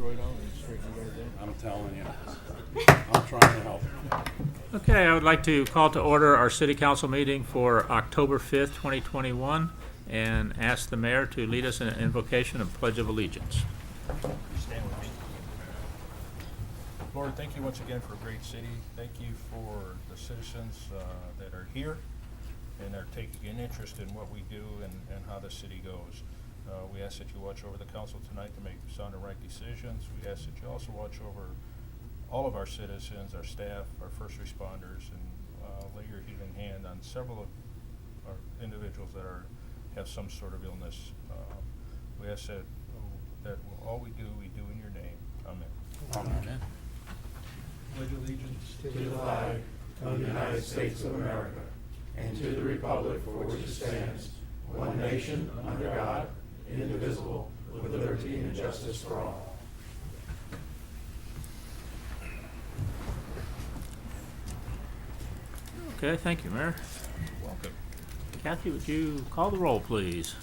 Troy down and straighten you guys out. I'm telling you. I'm trying to help. Okay, I would like to call to order our city council meeting for October 5th, 2021, and ask the mayor to lead us in an invocation of Pledge of Allegiance. Stand with me. Lord, thank you once again for a great city. Thank you for the citizens that are here and are taking an interest in what we do and how the city goes. We ask that you watch over the council tonight to make sound and right decisions. We ask that you also watch over all of our citizens, our staff, our first responders, and lay your healing hand on several of our individuals that have some sort of illness. We ask that all we do in your name. Amen. Amen. Pledge allegiance to the flag of the United States of America and to the republic for which it stands, one nation, under God, indivisible, with liberty and justice for all. Okay, thank you, Mayor. Welcome. Kathy, would you call the roll, please?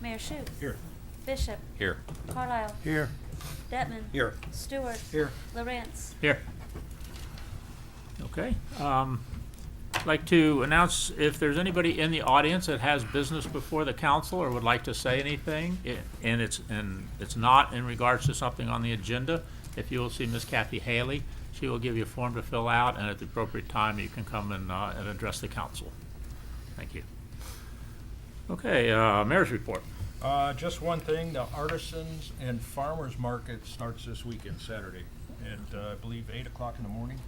Mayor Shute. Here. Bishop. Here. Carlisle. Here. Detman. Here. Stewart. Here. Lawrence. Here. Okay. I'd like to announce if there's anybody in the audience that has business before the council or would like to say anything, and it's not in regards to something on the agenda. If you will see Miss Kathy Haley, she will give you a form to fill out, and at the appropriate time, you can come and address the council. Thank you. Okay, mayor's report. Just one thing, the Artisans and Farmers Market starts this weekend, Saturday, at I believe 8 o'clock in the morning.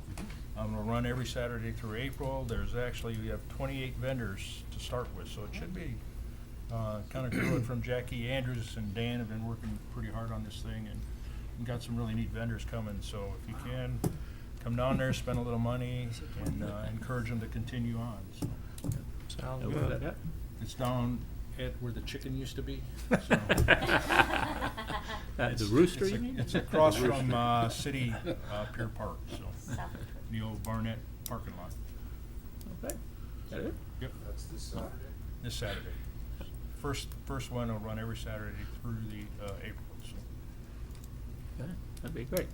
I'm gonna run every Saturday through April. We have 28 vendors to start with, so it should be kind of good. From Jackie Andrews and Dan have been working pretty hard on this thing, and got some really neat vendors coming. So if you can, come down there, spend a little money, and encourage them to continue on. So Sounds Over good. that. it's down at where the chicken used to be. So The rooster, it's you mean? It's across from City Pier Park, so South. the old Barnett parking lot. Okay. That it? Yep. That's this Saturday. This Saturday. First one will run every Saturday through the April. So. Okay, that'd be great.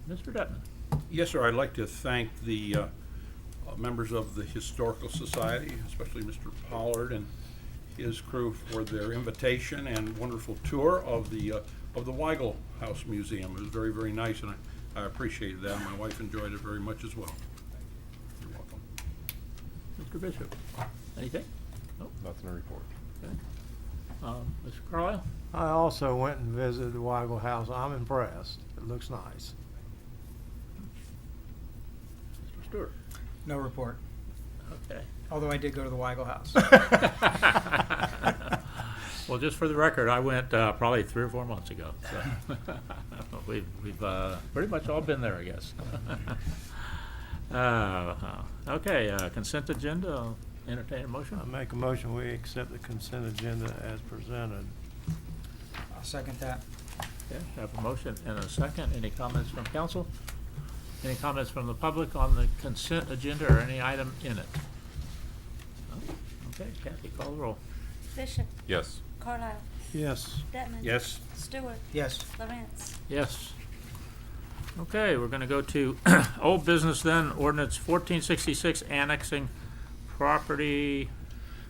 Mr. Detman. Yes, sir. I'd like to thank the members of the Historical Society, especially Mr. Pollard and his crew for their invitation and wonderful tour of the Weigel House Museum. It was very, very nice, and I appreciated that. My wife enjoyed it very much as well. You're welcome. Mr. Bishop. Anything? Nope. Nothing to report. Okay. Mr. Carlisle? I also went and visited the Weigel House. I'm impressed. It looks nice. Mr. Stewart? No report, Okay. although I did go to the Weigel House. Well, just for the record, I went probably 3 or 4 months ago. So we've pretty much all been there, I guess. Okay, consent agenda. I'll entertain a motion. I make a motion, we accept the consent agenda as presented. I'll second that. Okay, have a motion and a second. Any comments from council? Any comments from the public on the consent agenda or any item in it? No? Okay, Kathy, call the roll. Bishop. Yes. Carlisle. Yes. Detman. Yes. Stewart. Yes. Lawrence. Yes. Okay, we're gonna go to old business then, ordinance 1466 annexing property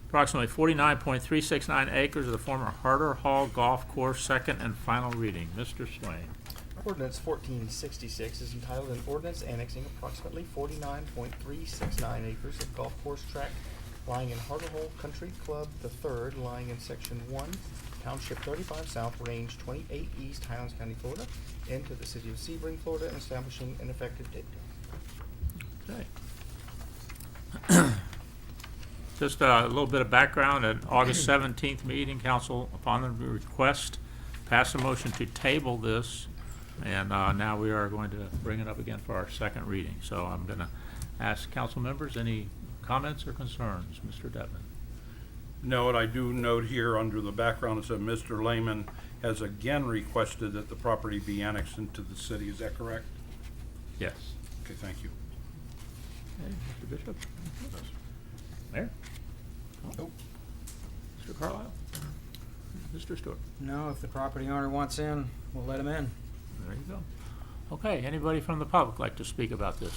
approximately 49.369 acres of the former Harder Hall Golf Course, second and final reading. Mr. Swain. Ordinance 1466 is entitled an ordinance annexing approximately 49.369 acres of golf course tract lying in Harder Hole Country Club III, lying in Section 1, Township 35 South, Range 28 East, Highlands County, Florida, into the city of Sebring, Florida, and establishing an effective date. Okay. Just a little bit of background. At August 17th meeting, council, upon the request, passed a motion to table this, and now we are going to bring it up again for our second reading. So I'm going to ask council members, any comments or concerns? Mr. Detman. No, and I do note here under the background, it said Mr. Lehman has again requested that the property be annexed into the city. Is that correct? Yes. Okay, thank you. Okay, Mr. Bishop? Mayor? Nope. Mr. Carlisle? Mr. Stewart? No, if the property owner wants in, we'll let him in. There you go. Okay, anybody from the public like to speak about this?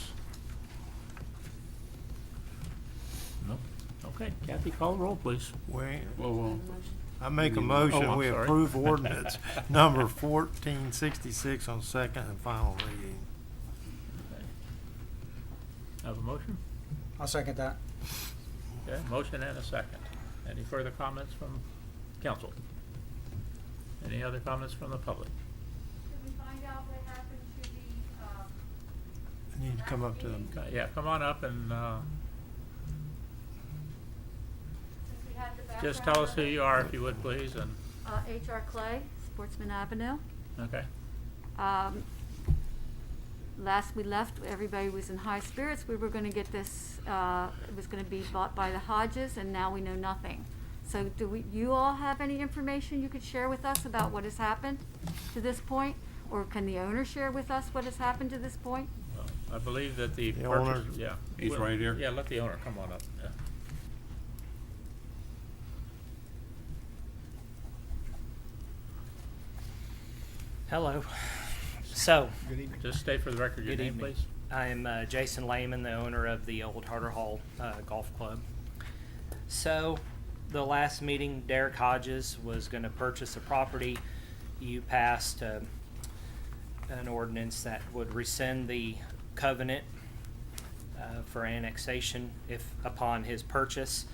Nope. Okay, Kathy, call the roll, please. Well, I make a Oh, motion, I'm we sorry. approve ordinance number 1466 on second and final reading. Have a motion? I'll second that. Okay, motion and a second. Any further comments from council? Any other comments from the public? Did we find out what happened to the, I need to come up to them. Okay, yeah, come on up and, since we had the background? just tell us of who it? you are, if you would, please, and, H.R. Clay, Sportsman Avenue. okay. Last we left, everybody was in high spirits. We were gonna get this, it was gonna be bought by the Hodges, and now we know nothing. So you all have any information you could share with us about what has happened to this point? Or can the owner share with us what has happened to this point? Well, I believe that the The purchase, owner- yeah. He's Well, right here. Yeah, let the owner come on up, yeah. Hello. So, Just state for the record your Good name, evening. please. I'm Jason Lehman, the owner of the Old Harder Hall Golf Club. So, the last meeting, Derek Hodges was going to purchase a property. You passed an ordinance that would rescind the covenant for annexation if upon his purchase.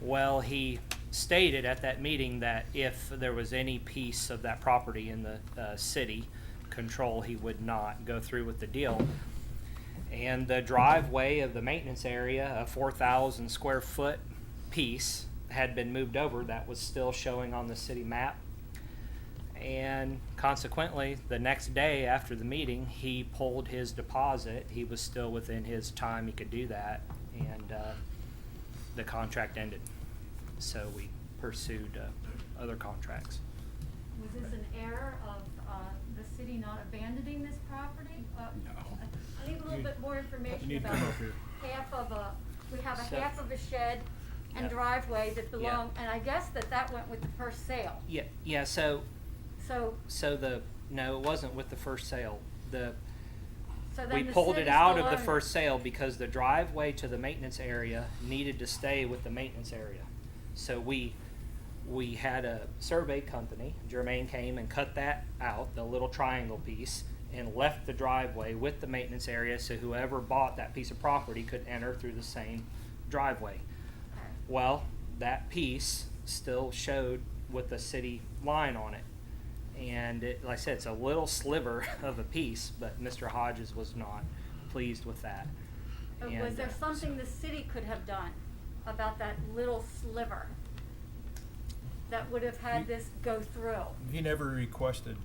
Well, he stated at that meeting that if there was any piece of that property in the city control, he would not go through with the deal. And the driveway of the maintenance area, a 4,000 square foot piece, had been moved over. That was still showing on the city map. And consequently, the next day after the meeting, he pulled his deposit. He was still within his time he could do that, and the contract ended. So we pursued other contracts. Was this an error of the city not abandoning this property? I need a little bit more information about half of a, we have a So- half of a shed and Yep. driveway that belong, and I guess that went with the first sale. Yeah. So So, no, it wasn't with the first sale. so then We the pulled city it out still of the owned it. first sale because the driveway to the maintenance area needed to stay with the maintenance area. So we had a survey company, Germain came and cut that out, the little triangle piece, and left the driveway with the maintenance area so whoever bought that piece of property could enter through the same driveway. Okay. Well, that piece still showed with the city line on it. And it, like I said, it's a little sliver of a piece, but Mr. Hodges was not pleased with that. But And, was there something the city could have done about that little sliver that would have had this go through? He never requested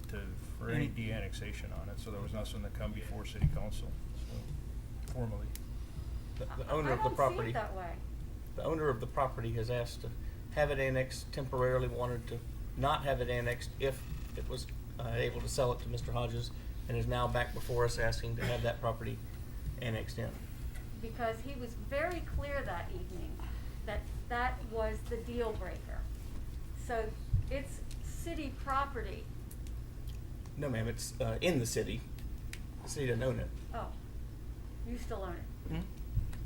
for any de-annexation on it, so there was nothing to come before city council, so, formally. The owner of the I don't see property, it that way. the owner of the property has asked to have it annexed temporarily, wanted to not have it annexed if it was able to sell it to Mr. Hodges, and is now back before us asking to have that property annexed in. Because he was very clear that evening that that was the deal breaker. So it's city property. No, ma'am, it's in the city. The city doesn't own it. Oh, you still own it. Mhm.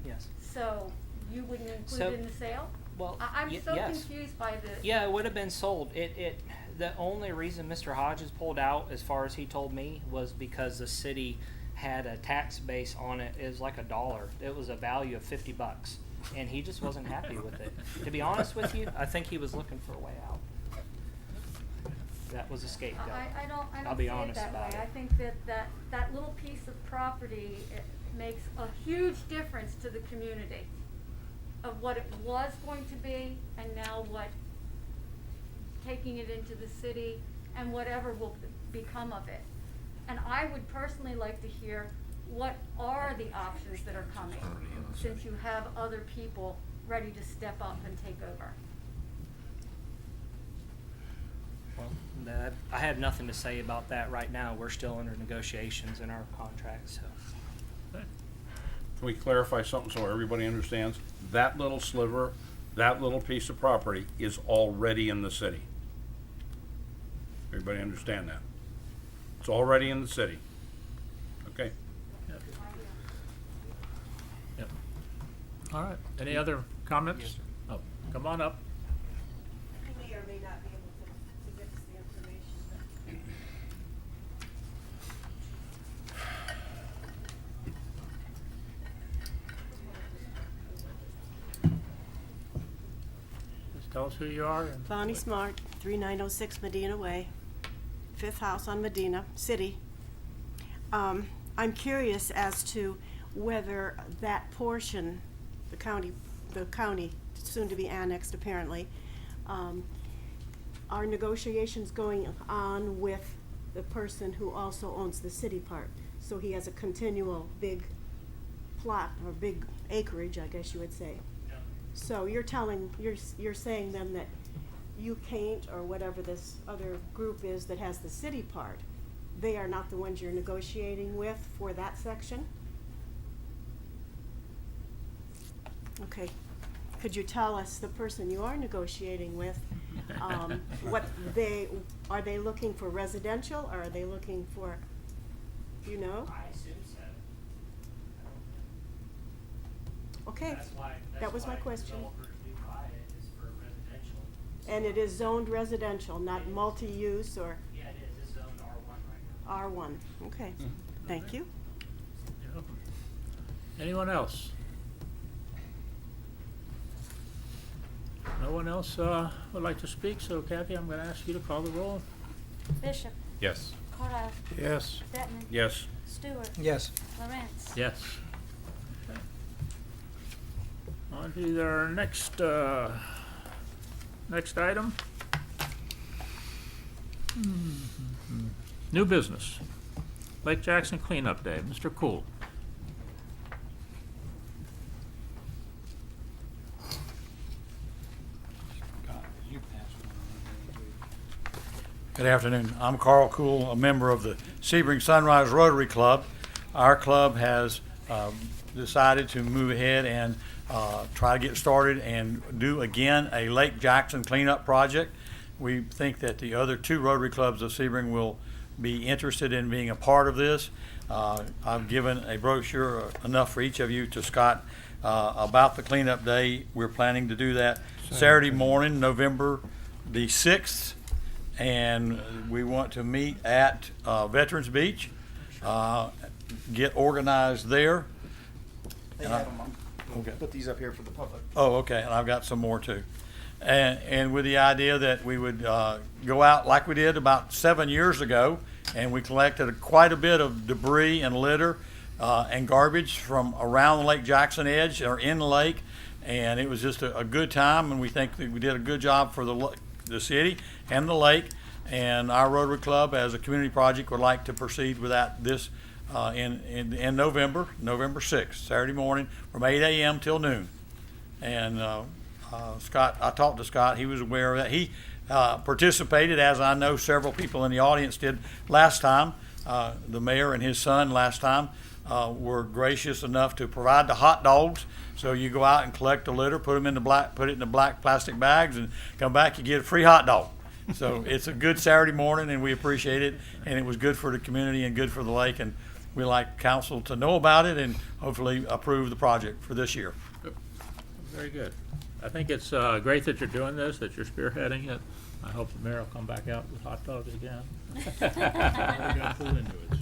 Yes. So you wouldn't include So- it in the sale? Well, I'm so yes. confused by the. Yeah, it would have been sold. The only reason Mr. Hodges pulled out, as far as he told me, was because the city had a tax base on it. It was like $1. It was a value of $50, and he just wasn't happy with it. To be honest with you, I think he was looking for a way out. That was a scapegoat. I I'll don't be see it honest that about way. it. I think that little piece of property, it makes a huge difference to the community of what it was going to be and now what, taking it into the city and whatever will become of it. And I would personally like to hear what are the options that are coming, since you have other people ready to step up and take over. Well, I have nothing to say about that right now. We're still under negotiations in our contract, so. Can we clarify something so everybody understands? That little sliver, that little piece of property is already in the city. Everybody understand that? It's already in the city. All right, any other comments? Yes, sir. Oh, come on up. You may or may not be able to get us the information, but Just tell us who you are and. Bonnie Smart, 3906 Medina Way, fifth house on Medina City. I'm curious as to whether that portion, the county, soon to be annexed apparently, are negotiations going on with the person who also owns the city part? So he has a continual big plot or big acreage, I guess you would say. So you're saying then that you can't, or whatever this other group is that has the city part, they are not the ones you're negotiating with for that section? Okay. Could you tell us, the person you are negotiating with, what are they looking for residential, or are they looking for, do you know? I assume so. Okay, that was my question. Developers do buy it, is for residential. And it is zoned residential, not multi-use or Yeah, it is, it's zoned R1 right now. R1? Okay, thank you. You're welcome. Anyone else? No one else would like to speak, so Kathy, I'm going to ask you to call the roll. Bishop, Yes. Cordell, Yes. Bettman, Yes. Stewart, Yes. Lawrence. Yes. Okay. On to our next item. New business. Lake Jackson Cleanup Day. Mr. Cool. Good afternoon. I'm Carl Cool, a member of the Sebring Sunrise Rotary Club. Our club has decided to move ahead and try to get started and do again a Lake Jackson cleanup project. We think that the other two Rotary clubs of Sebring will be interested in being a part of this. I've given a brochure, enough for each of you, to Scott about the cleanup day. We're planning to do that Saturday morning, November the 6th. And we want to meet at Veterans Beach, get organized there. They And have them. okay. Put these up here for the public. Oh, okay, and I've got some more too. And with the idea that we would go out like we did about 7 years ago, and we collected quite a bit of debris and litter and garbage from around the Lake Jackson edge or in the lake, and it was just a good time, and we think that we did a good job for the city and the lake, and our Rotary Club as a community project would like to proceed with that this in November 6th, Saturday morning from 8 a.m. till noon. And Scott, I talked to Scott, he was aware of that. He participated, as I know several people in the audience did last time. The mayor and his son last time were gracious enough to provide the hot dogs. So you go out and collect the litter, put it in the black plastic bags, and come back, you get a free hot dog. So it's a good Saturday morning, and we appreciate it, and it was good for the community and good for the lake, and we like council to know about it and hopefully approve the project for this year. Very good. I think it's great that you're doing this, that you're spearheading it. I hope the mayor will come back out with hot dogs again.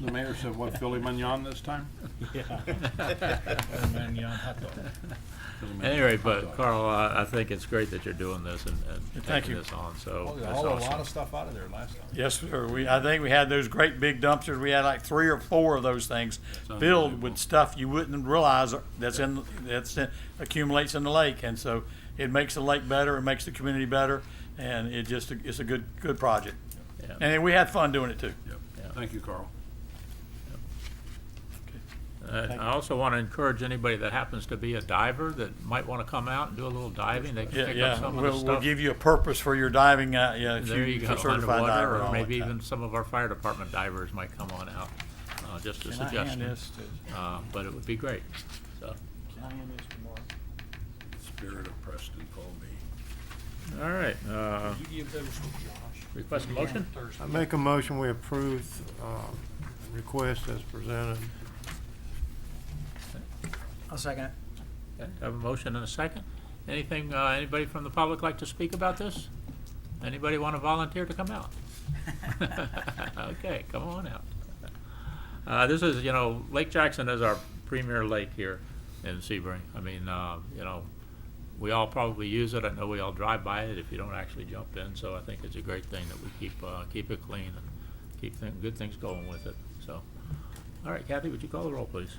The mayor said, what, filet mignon this time? Anyway, but Carl, I think it's great that you're doing this and Thank taking you. this on, so Well, they that's hauled a lot awesome. of stuff out of there last time. Yes, sir. I think we had those great big dumpsters. We had like 3 or 4 of those things filled with stuff you wouldn't realize accumulates in the lake, and so it makes the lake better, it makes the community better, and it's a good project. Yeah. And we had fun doing it too. Yep. Thank you, Carl. I also want to encourage anybody that happens to be a diver that might want to come out and do a little diving. They can Yeah, pick up yeah. some of the We'll stuff. give you a purpose for your diving. If There you go, for certified diver underwater, and or all maybe that. even some of our fire department divers might come on out. Just a Can I hand suggestion. this to- But it would be great, so. Can I hand this to Mark? Spirit of Preston Colby. All right, You give those to Josh. request a motion? I make a motion, we approve, request as presented. I'll second it. Okay, have a motion and a second. Anything, anybody from the public like to speak about this? Anybody want to volunteer to come out? Okay, come on out. This is, you know, Lake Jackson is our premier lake here in Sebring. I mean, you know, we all probably use it. I know we all drive by it if you don't actually jump in. So I think it's a great thing that we keep it clean and keep good things going with it. So, all right, Kathy, would you call the roll, please?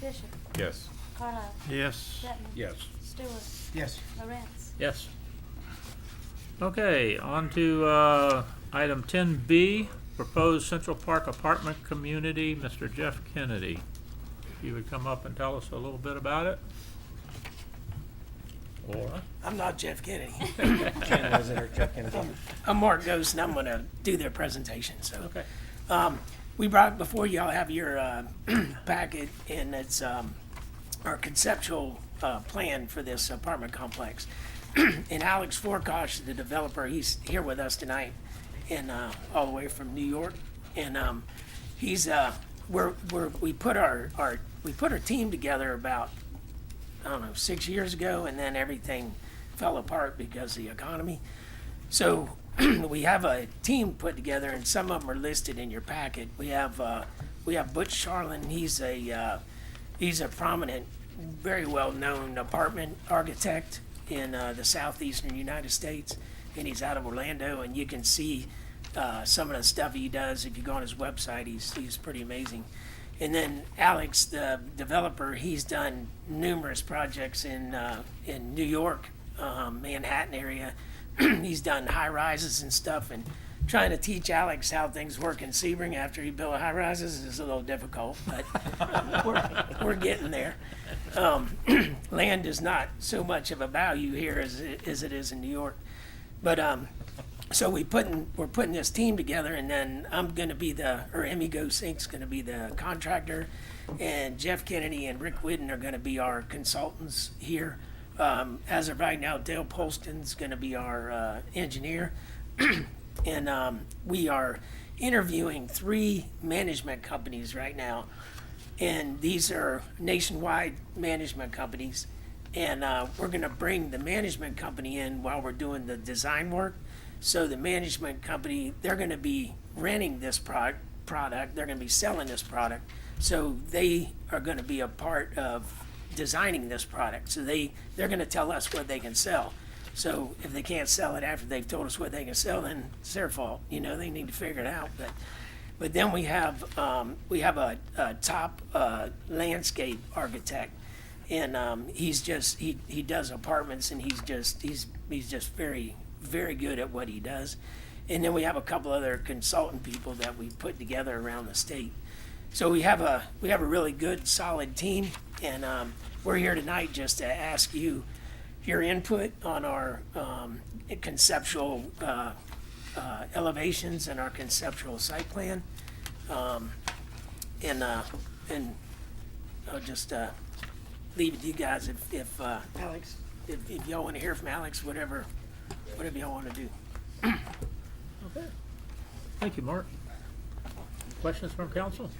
Bishop, Yes. Carlisle, Yes. Bettman. Yes. Stewart, Yes. Lorenz. Yes. Okay, on to item 10B, proposed Central Park apartment community. Mr. Jeff Kennedy, if you would come up and tell us a little bit about it. Or, I'm not Jeff Kennedy. Ken was in her Jeff Kennedy. I'm Mark Ghost, and I'm going to do their presentation. So, okay. we brought before y'all have your packet, and it's our conceptual plan for this apartment complex. And Alex Forkosh, the developer, he's here with us tonight, and all the way from New York. And he's we put our team together about, I don't know, 6 years ago, and then everything fell apart because of the economy. So we have a team put together, and some of them are listed in your packet. We have Butch Charlin. He's a prominent, very well-known apartment architect in the southeastern United States, and he's out of Orlando. And you can see some of the stuff he does if you go on his website. He's pretty amazing. And then Alex, the developer, he's done numerous projects in New York, Manhattan area. He's done high rises and stuff, and trying to teach Alex how things work in Sebring after he built high rises is a little difficult, but we're getting there. Land is not so much of a value here as it is in New York. But so we're putting this team together, and then I'm going to be Emigo Sink's going to be the contractor, and Jeff Kennedy and Rick Whidden are going to be our consultants here. As of right now, Dale Polston's going to be our engineer, and we are interviewing 3 management companies right now, and these are nationwide management companies, and we're going to bring the management company in while we're doing the design work. So the management company, they're going to be renting this product, they're going to be selling this product, so they are going to be a part of designing this product. So they're going to tell us what they can sell. So if they can't sell it after they've told us what they can sell, then it's their fault. You know, they need to figure it out. But then we have a top landscape architect, and he does apartments, and he's just very, very good at what he does. And then we have a couple other consultant people that we put together around the state. So we have a really good, solid team, and we're here tonight just to ask you your input on our conceptual elevations and our conceptual site plan. And I'll just leave it to you guys if Alex, if y'all want to hear from Alex, whatever y'all want to do. Okay. Thank you, Mark. Questions from council?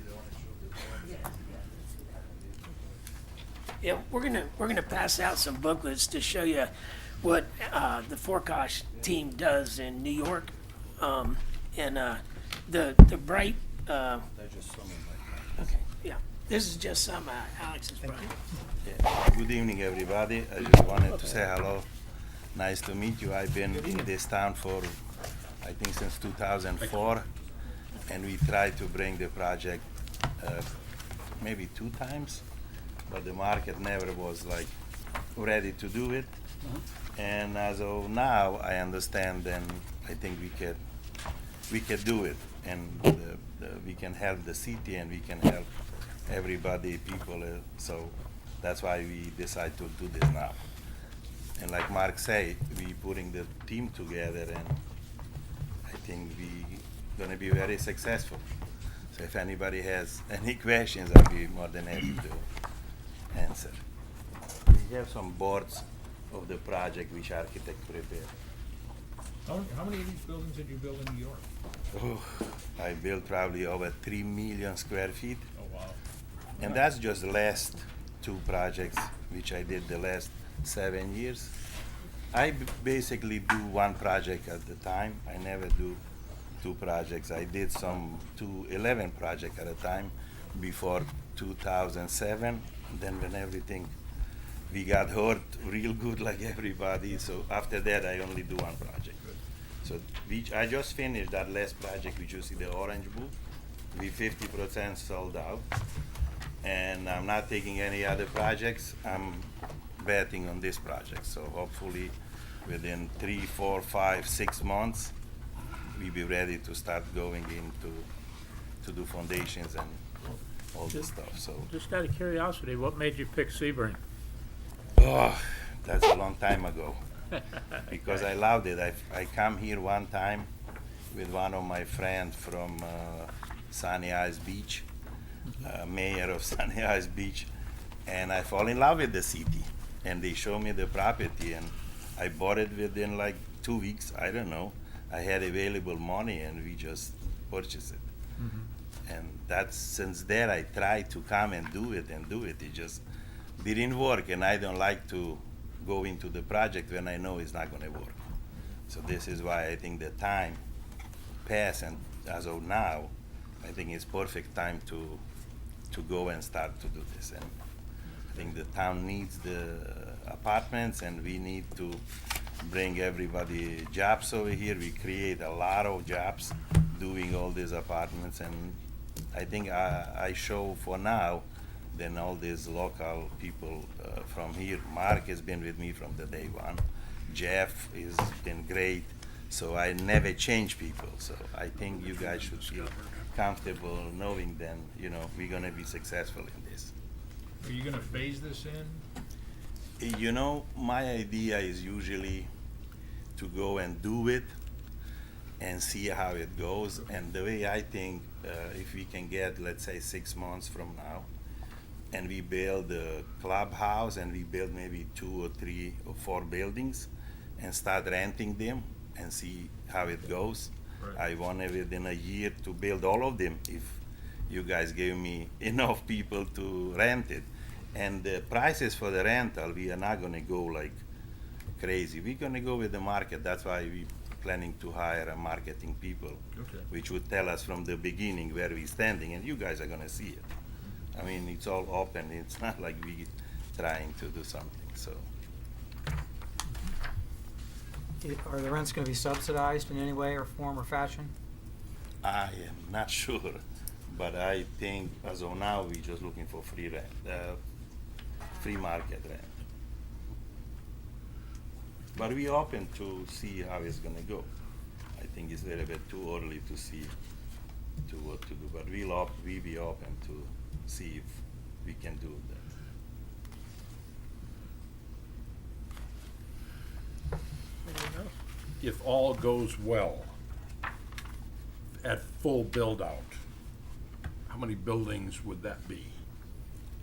Yeah, we're gonna pass out some booklets to show you what the Forkosh team does in New York, and the bright. Okay, yeah, this is just some Alex's project. Good evening, everybody. I just wanted to say hello. Nice to meet you. I've been in this town for, I think, since 2004, and we tried to bring the project maybe 2 times, but the market never was like ready to do it. And as of now, I understand, and I think we can do it, and we can help the city, and we can help everybody, people. So that's why we decide to do this now. And like Mark said, we putting the team together, and I think we gonna be very successful. So if anybody has any questions, I'll be more than happy to answer. We have some boards of the project which architect prepared. How many of these buildings did you build in New York? Oh, I built probably over 3 million square feet. Oh, wow. And that's just the last 2 projects which I did the last 7 years. I basically do one project at a time. I never do two projects. I did 11 projects at a time before 2007. Then when everything, we got hurt real good like everybody. So after that, I only do one project. So I just finished that last project, which you see the orange book. We 50% sold out. And I'm not taking any other projects. I'm betting on this project. So hopefully within 3, 4, 5, 6 months, we'll be ready to start going into to do foundations and all this stuff. So Just out of curiosity, what made you pick Sebring? oh, that's a long time ago. Because I loved it. I come here one time with one of my friends from Sunny Isles Beach, mayor of Sunny Isles Beach, and I fall in love with the city. And they show me the property, and I bought it within like 2 weeks. I don't know. I had available money, and we just purchased it. And that's since there I tried to come and do it. It just didn't work, and I don't like to go into the project when I know it's not going to work. So this is why I think the time passed, and as of now, I think it's perfect time to go and start to do this. And I think the town needs the apartments, and we need to bring everybody jobs over here. We create a lot of jobs doing all these apartments, and I think I show for now then all these local people from here. Mark has been with me from the day one. Jeff has been great. So I never change people. So I think you guys should feel comfortable knowing then, we're gonna be successful in this. Are you gonna phase this in? My idea is usually to go and do it and see how it goes. And the way I think, if we can get, let's say 6 months from now, and we build a clubhouse, and we build maybe 2 or 3 or 4 buildings and start renting them and see how it goes. Right. I want within a year to build all of them if you guys give me enough people to rent it. And the prices for the rental, we are not gonna go like crazy. We're gonna go with the market. That's why we planning to hire a marketing people, Okay. which would tell us from the beginning where we're standing, and you guys are gonna see it. I mean, it's all open. It's not like we trying to do something, so. Are the rents gonna be subsidized in any way or form or fashion? I am not sure, but I think as of now, we're just looking for free rent, free market rent. But we open to see how it's gonna go. I think it's a little bit too early to see what to do, but we'll be open to see if we can do that. If all goes well, at full build-out, how many buildings would that be?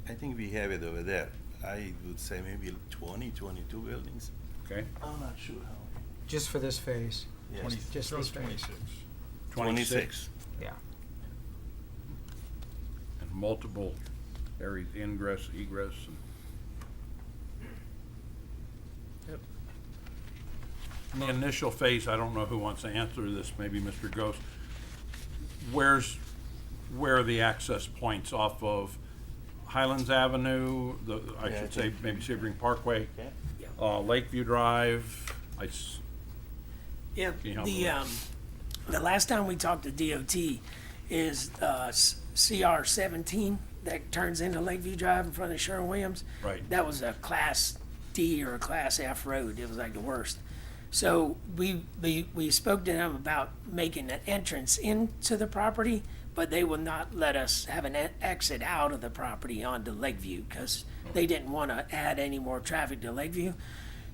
I think we have it over there. I would say maybe 20, 22 buildings. Okay, I'm not sure how. Just for this phase? Yes. 20 Just shows this phase. 26. 26. Yeah. and multiple areas, ingress, egress, and in the initial phase, I don't know who wants to answer this, maybe Mr. Ghost. Where are the access points off of Highlands Avenue, I Yeah, should I say think- maybe Sebring Parkway, Okay. Lakeview Drive, Yeah, Can you help me the last time we talked to DOT is CR 17 that turns into Lakeview Drive in front of Sherwin-Williams. Right. That was a Class D or a Class F road. It was like the worst. So we spoke to them about making an entrance into the property, but they will not let us have an exit out of the property onto Lakeview because they didn't want to add any more traffic to Lakeview.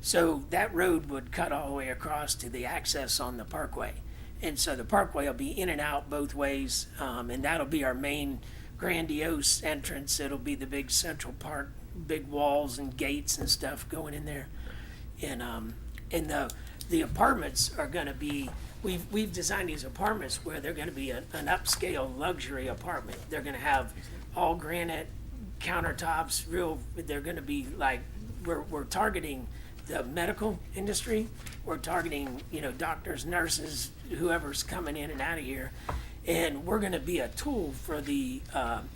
So that road would cut all the way across to the access on the parkway. And so the parkway will be in and out both ways, and that'll be our main grandiose entrance. It'll be the big central park, big walls and gates and stuff going in there. And the apartments are gonna be, we've designed these apartments where they're gonna be an upscale luxury apartment. They're gonna have all granite countertops, they're gonna be like, we're targeting the medical industry. We're targeting, doctors, nurses, whoever's coming in and out of here. And we're gonna be a tool for the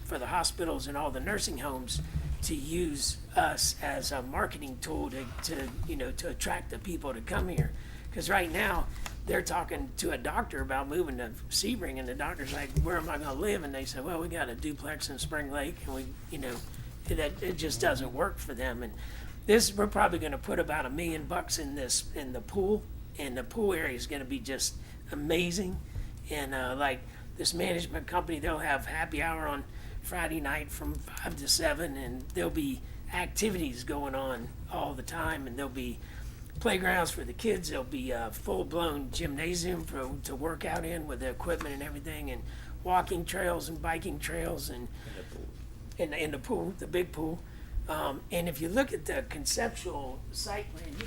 hospitals and all the nursing homes to use us as a marketing tool to attract the people to come here. Because right now, they're talking to a doctor about moving to Sebring, and the doctor's like, where am I gonna live? And they said, well, we got a duplex in Spring Lake, and it just doesn't work for them. And we're probably gonna put about $1 million in the pool, and the pool area is gonna be just amazing. And like this management company, they'll have happy hour on Friday night from 5 to 7, and there'll be activities going on all the time, and there'll be playgrounds for the kids. There'll be a full-blown gymnasium to work out in with the equipment and everything, and walking trails and biking trails, and in the pool, the big pool. And if you look at the conceptual site plan, you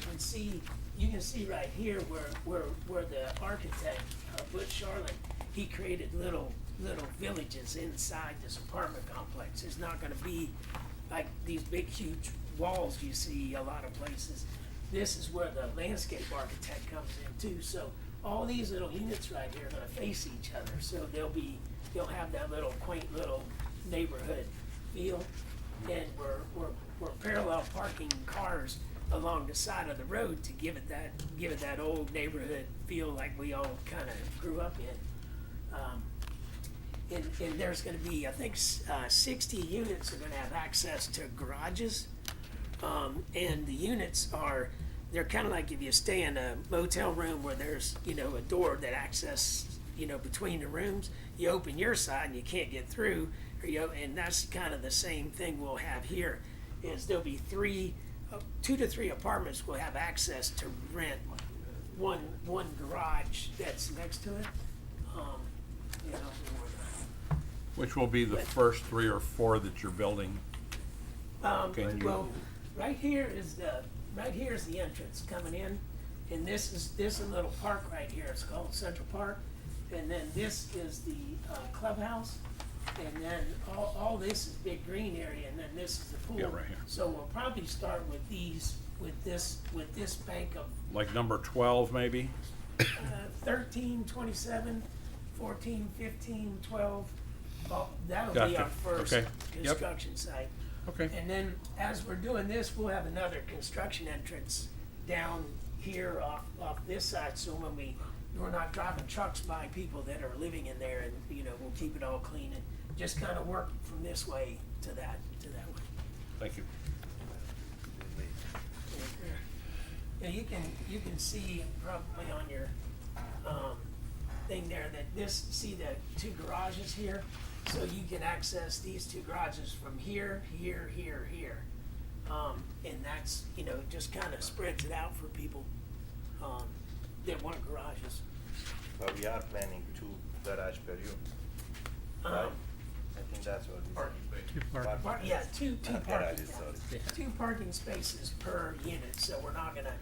can see right here where the architect, Butch Charlotte, he created little villages inside this apartment complex. It's not gonna be like these big, huge walls you see a lot of places. This is where the landscape architect comes in too. So all these little units right here are gonna face each other. So they'll have that little quaint little neighborhood feel. And we're parallel parking cars along the side of the road to give it that old neighborhood feel like we all kind of grew up in. And there's gonna be, I think, 60 units are gonna have access to garages. And the units they're kind of like if you stay in a motel room where there's, a door that access, between the rooms, you open your side and you can't get through, and that's kind of the same thing we'll have here, is there'll be 2 to 3 apartments will have access to rent one garage that's next to it. Which will be the first 3 or 4 that you're building? Can you- Well, right here is the entrance coming in, and this a little park right here. It's called Central Park, and then this is the clubhouse, and then all this is big green area, and then this is the pool. Yeah, right here. So we'll probably start with this bank of Like number 12, maybe? 13, 27, 14, 15, 12. That'll be Gotcha. our first Okay. Yep. construction site. Okay. And then as we're doing this, we'll have another construction entrance down here off this side, so when we're not driving trucks by people that are living in there, and, we'll keep it all clean and just kind of work from this way to that way. Thank you. Yeah, you can see probably on your, thing there that see the 2 garages here? So you can access these 2 garages from here. And that's, just kind of spreads it out for people, that want garages. But we are planning 2 garage per unit, right? I think that's what it is. Yeah, two Not parking, garages, sorry. 2 parking spaces per unit, so we're not gonna,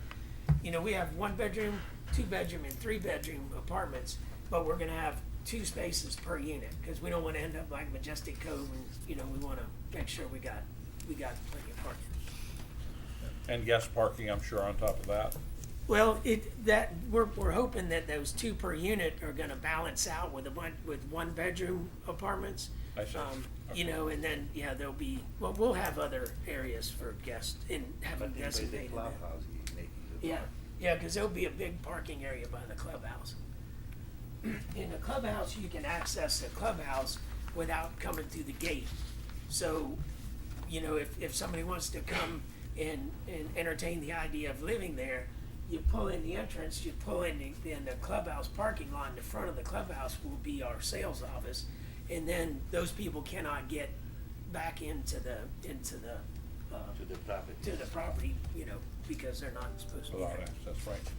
we have 1 bedroom, 2 bedroom, and 3 bedroom apartments, but we're gonna have 2 spaces per unit, because we don't wanna end up like Majestic Cove, and, we wanna make sure we got plenty of parking. And guest parking, I'm sure, on top of that? Well, we're hoping that those 2 per unit are gonna balance out with 1 bedroom apartments. I see. And then, there'll be, we'll have other areas for guests and have them But in the designated. clubhouse, you making the Yeah, because there'll be a big parking area by the clubhouse. In the clubhouse, you can access the clubhouse without coming through the gate. So, if somebody wants to come and entertain the idea of living there, you pull in the entrance, you pull in the clubhouse parking lot. In the front of the clubhouse will be our sales office, and then those people cannot get back into the property, because they're not supposed to be Without there. access, right.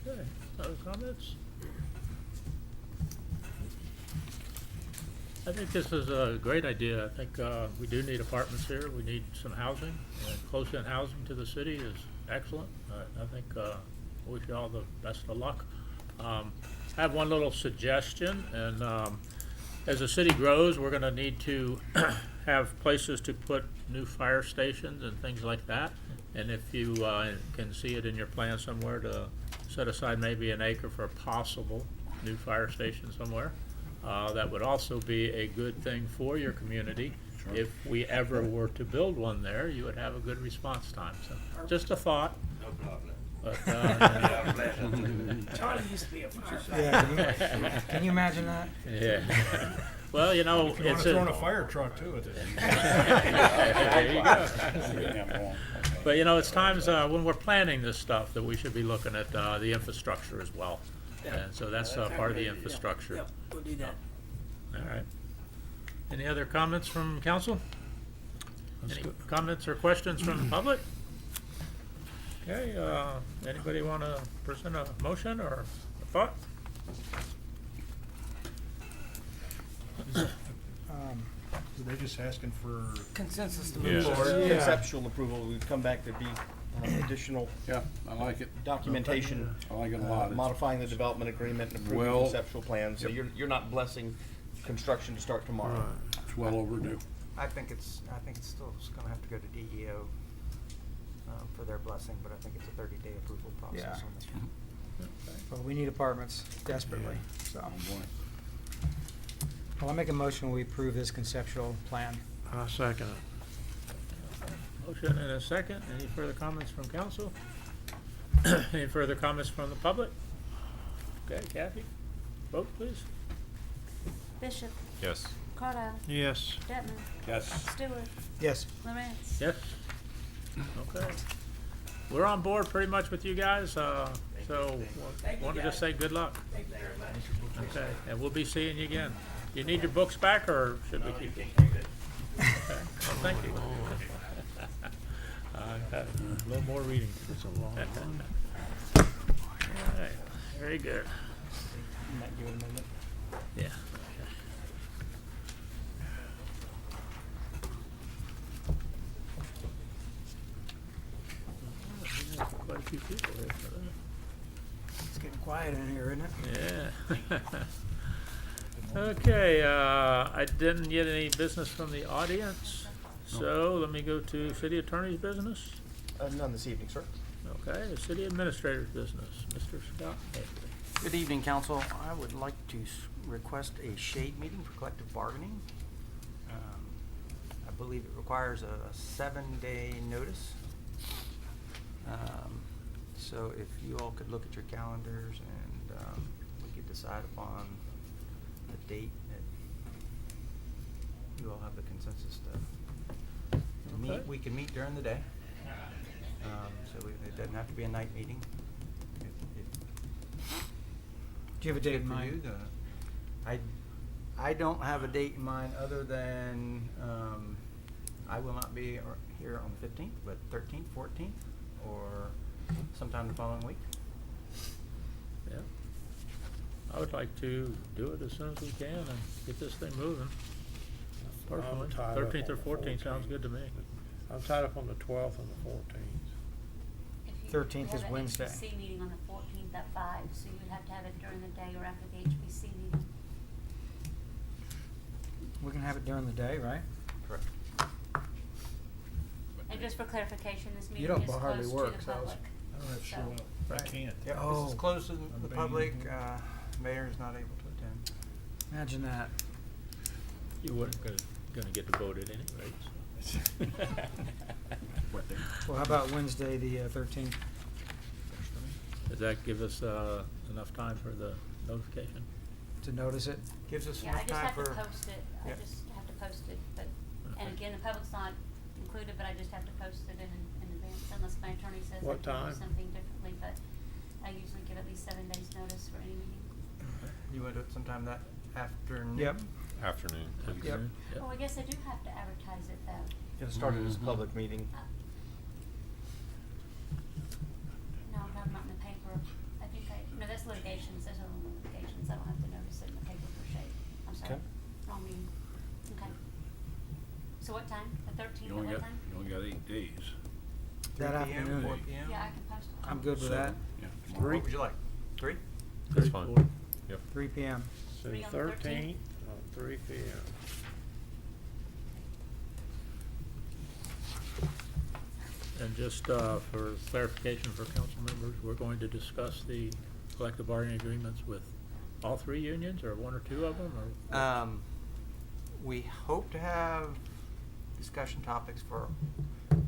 Okay, other comments? I think this is a great idea. I think we do need apartments here. We need some housing. Close-in housing to the city is excellent. I think wish you all the best of luck. I have one little suggestion, and as the city grows, we're gonna need to have places to put new fire stations and things like that. And if you can see it in your plan somewhere to set aside maybe an acre for a possible new fire station somewhere, that would also be a good thing for your community. If we ever were to build one there, you would have a good response time. So, just a thought. No problem. But, Charlie used to be a firefighter. Yeah, can you imagine that? yeah. Well, you know, You wanna it's throw in a fire truck too with it. There you go. But you know, it's times when we're planning this stuff that we should be looking at the infrastructure as well. And so that's part of the infrastructure. Yep, we'll do that. All right. Any other comments from council? Any comments or questions from the public? Okay, anybody want to present a motion or a thought? They're just asking for Consensus to Yeah. move forward. Yeah. Conceptual approval, we've come back to be additional Yeah, I like it. documentation, I like it a lot. It's- modifying the development agreement and approving Well- conceptual plans. So you're not blessing construction to start tomorrow. It's well overdue. I think it's still gonna have to go to DEO for their blessing, but I think it's a 30-day approval process on this one. Well, we need apartments desperately, so. Oh, boy. Well, I make a motion, we approve this conceptual plan. I second it. Motion and a second. Any further comments from council? Any further comments from the public? Okay, Kathy, vote please. Bishop, Yes. Cardile, Yes. Detman, Yes. Stewart, Yes. Lawrence. Yes. Okay. We're on board pretty much with you guys, so want to just say good luck. Okay, and we'll be seeing you again. You need your books back, or should we keep them? Okay, well, thank you. I've had a little more reading. It's a long one. All right, very good. Might give it a minute. Yeah. Quite a few people here for that. It's getting quiet in here, isn't it? Yeah. Okay, I didn't get any business from the audience, so let me go to city attorney's business. None this evening, sir. Okay, the city administrator's business, Mr. Scott Haley. Good evening, council. I would like to request a shade meeting for collective bargaining. I believe it requires a 7-day notice. So if you all could look at your calendars and we could decide upon the date that you all have the consensus to meet. Okay. We can meet during the day. So it doesn't have to be a night meeting. Do you have a date in Good for mind? you, I don't have a date in mind other than, I will not be here on the 15th, but 13th, 14th, or sometime the following week. Yeah. I would like to do it as soon as we can and get this thing moving. Personally, I'm tied up 13th or on the 14th sounds good to me. I'm tied up on the 12th and the 14th. 13th is Wednesday. We have an HPC meeting on the 14th at 5, so you would have to have it during the day or after the HPC meeting. We can have it during the day, right? Correct. And just for clarification, this meeting don't is hardly closed work, to so the it's- public. I don't have to show So- up. I can't. Yep, Oh. this is closed to I'm the being- public. Mayor is not able to attend. Imagine that. You weren't gonna get to vote at any rate, so. Well, how about Wednesday, the 13th? Does that give us enough time for the notification? To notice it? Gives us Yeah, I enough just time have to for. post it, I Yeah. just have to post it, but, Okay. and again, the public's not included, but I just have to post it in advance, unless my attorney says I What can time? do something differently, but I usually give at least 7 days' notice for any meeting. You want to do it sometime that afternoon? Yep. Afternoon, please. Yep. Yep. Oh, I guess I do have to advertise it though. It'll start it as a public meeting. No, I'm talking about in the paper. I think no, that's litigations, there's only litigations, I don't have to notice it in the paper for shade. I'm sorry, Okay. wrong meeting. Okay. So what time? The 13th You at only what got, time? you only got 8 days. That 3 p.m., afternoon. 4 p.m.? Yeah, I can post it. I'm good with So, that. yeah, What would you like? 3? That's fine. 3 p.m. So Three on the 13th? 13th, 3 p.m. And just for clarification for council members, we're going to discuss the collective bargaining agreements with all three unions, or one or two of them, or? We hope to have discussion topics for,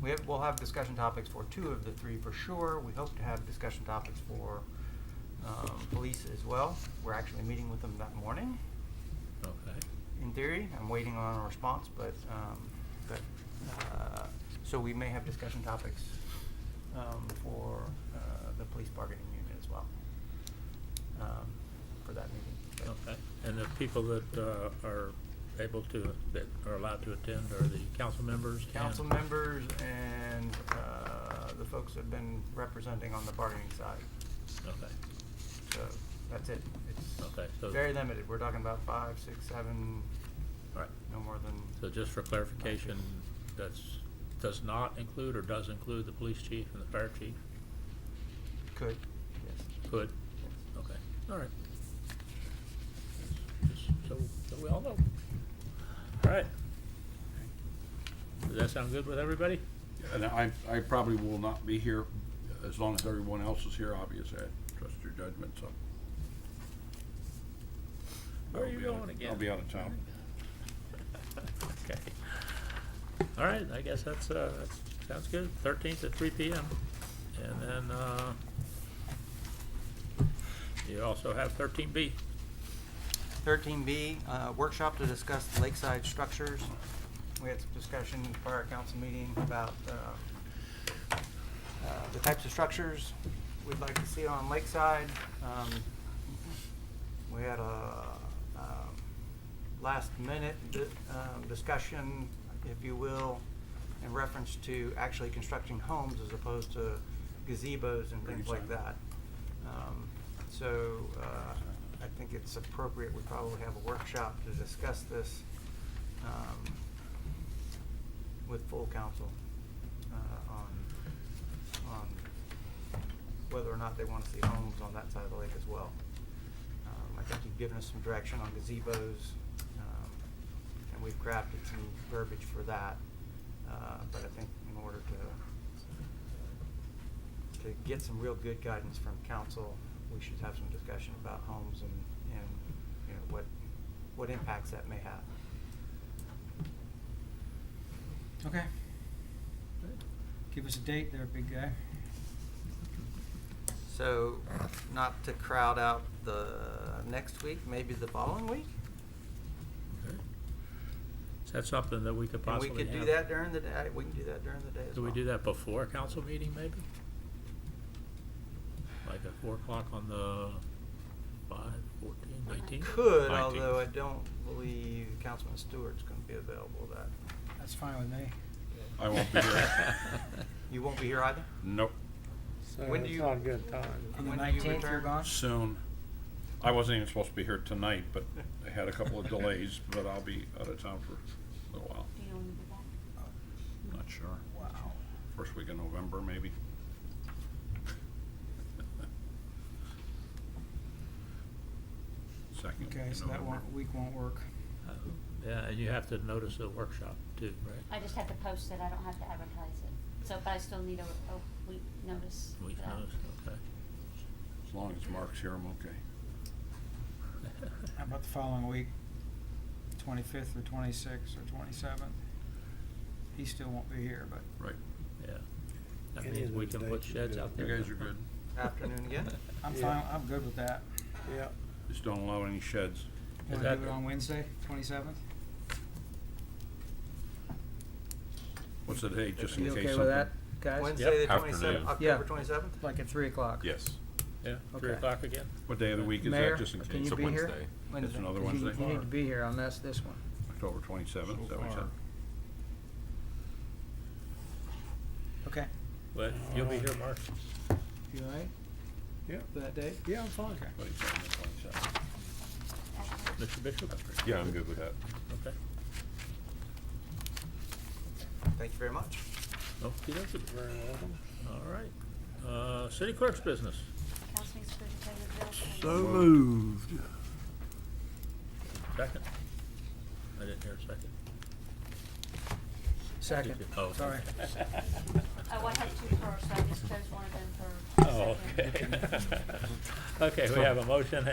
we'll have discussion topics for 2 of the 3 for sure. We hope to have discussion topics for police as well. We're actually meeting with them that morning. Okay. In theory, I'm waiting on a response, but so we may have discussion topics for the police bargaining union as well for that meeting. But Okay, and the people that are able to, that are allowed to attend are the council members? council members and the folks that have been representing on the bargaining side. Okay, So that's it. It's okay, so. very limited. We're talking about 5, 6, 7, Right, no more than. so just for clarification, does not include or does include the police chief and the fire chief? Could, yes. Could? Okay, all right. Just so we all know. All right. Does that sound good with everybody? And I probably will not be here as long as everyone else is here, obviously. I trust your judgment, so. Where are I'll you be out- going again? I'll be out of town. Okay. All right, I guess that's sounds good. 13th at 3 p.m. And then you also have 13B. 13B, workshop to discuss lakeside structures. We had some discussion in the prior council meeting about the types of structures we'd like to see on lakeside. We had a last minute discussion, if you will, in reference to actually constructing homes as opposed to gazebos and things like that. So I think it's appropriate we probably have a workshop to discuss this with full council on whether or not they want to see homes on that side of the lake as well. I think you've given us some direction on gazebos, and we've crafted some verbiage for that. But I think in order to get some real good guidance from council, we should have some discussion about homes and you know, what impacts that may have. Okay. Give us a date there, big guy. So, not to crowd out the next week, maybe the following week? Okay. Is that something that we could And possibly we have? could do that during the day, we can do that during the day as Do well. we do that before a council meeting, maybe? Like at 4 o'clock on the 5, 14, 19? Could, 19th. although I don't believe Councilman Stewart's gonna be available that. That's fine with me. I won't be here. You won't be here either? Nope, So When do it's you- not a good time. On the When do you 19th, you're return? gone? soon. I wasn't even supposed to be here tonight, but I had a couple of delays, but I'll be out of town for a little while. Do you want to be back? Not sure. Wow. First week of November, maybe. Second week Okay, of so that November. week won't work. Yeah, and you have to notice a workshop too, right? I just have to post it, I don't have to advertise it. So, but I still need a week notice Week for that. notice, okay. As long as Mark's here, I'm okay. How about the following week, 25th or 26th or 27th? He still won't be here, but Right. Yeah. That Any means of we those can put dates are sheds good. out You there. guys are good. Afternoon again? I'm Yeah. fine, I'm good with that. Yeah. Just don't allow any sheds. Want that to do it the- on Wednesday, 27th? What's the date, just in You case okay something? with that, guys? Wednesday, the Afternoon. 27th, Yeah. October 27th? Like at 3 o'clock? Yes. Yeah, 3 Okay. o'clock again? What day of the week is Mayor, that, just in can case? you be here? That's another You- Wednesday? You need to be here on this one. October 27th, is that what you said? Okay. But you'll be here, Mark? You all right? Yeah. For that date? Yeah, I'm fine. Okay. 27th, 27th. Mr. Bishop? Yeah, I'm good with that. Okay. Thank you very much. Okey-dokey. Very welcome. All right. City clerk's business. Council needs to pay the bills. So moved. Second. I didn't hear a second. Second, Did you? Oh, sorry. Oh, I had two first, I just chose one of them for Oh, second. okay. Okay, we have a motion